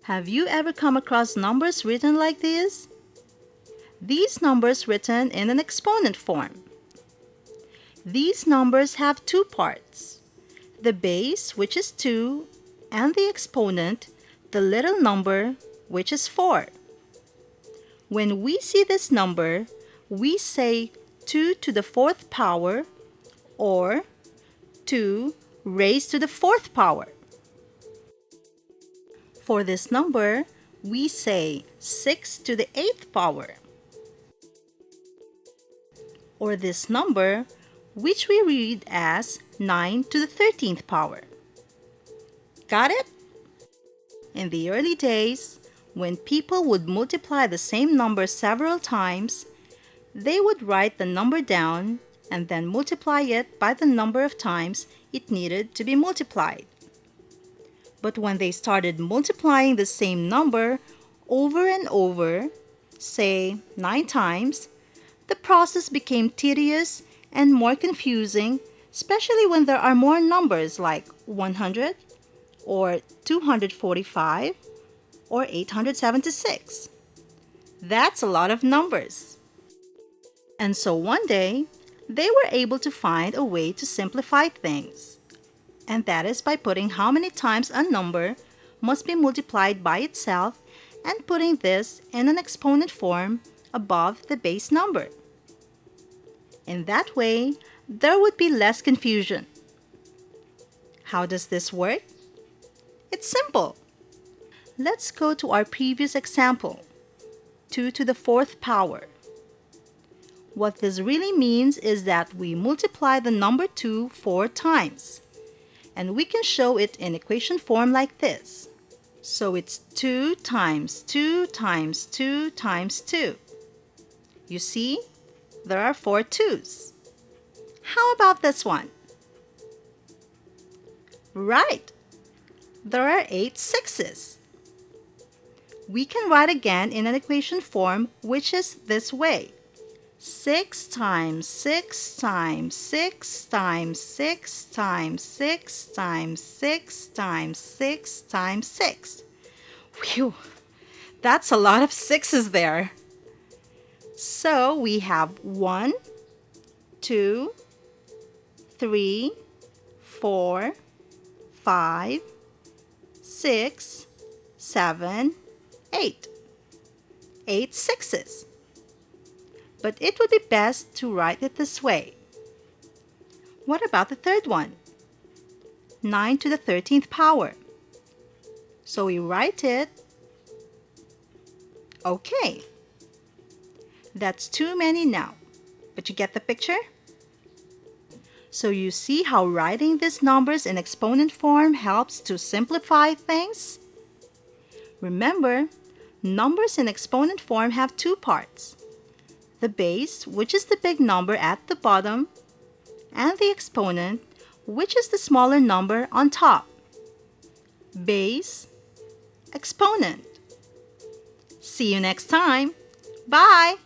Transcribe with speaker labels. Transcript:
Speaker 1: Have you ever come across numbers written like this? These numbers written in an exponent form. These numbers have two parts. The base, which is 2, and the exponent, the little number, which is 4. When we see this number, we say 2 to the 4th power or 2 raised to the 4th power. For this number, we say 6 to the 8th power. Or this number, which we read as 9 to the 13th power. Got it? In the early days, when people would multiply the same number several times, they would write the number down and then multiply it by the number of times it needed to be multiplied. But when they started multiplying the same number over and over, say 9 times, the process became tedious and more confusing, especially when there are more numbers like 100 or 245 or 876. That's a lot of numbers. And so one day, they were able to find a way to simplify things. And that is by putting how many times a number must be multiplied by itself and putting this in an exponent form above the base number. In that way, there would be less confusion. How does this work? It's simple. Let's go to our previous example, 2 to the 4th power. What this really means is that we multiply the number 2 4 times. And we can show it in equation form like this. So it's 2 times 2 times 2 times 2. You see, there are 4 2's. How about this one? Right, there are 8 6's. We can write again in an equation form, which is this way. 6 times 6 times 6 times 6 times 6 times 6 times 6 times 6. Phew, that's a lot of 6's there. So we have 1, 2, 3, 4, 5, 6, 7, 8. 8 6's. But it would be best to write it this way. What about the third one? 9 to the 13th power. So we write it. Okay. That's too many now, but you get the picture? So you see how writing these numbers in exponent form helps to simplify things? Remember, numbers in exponent form have two parts. The base, which is the big number at the bottom, and the exponent, which is the smaller number on top. Base, exponent. See you next time. Bye!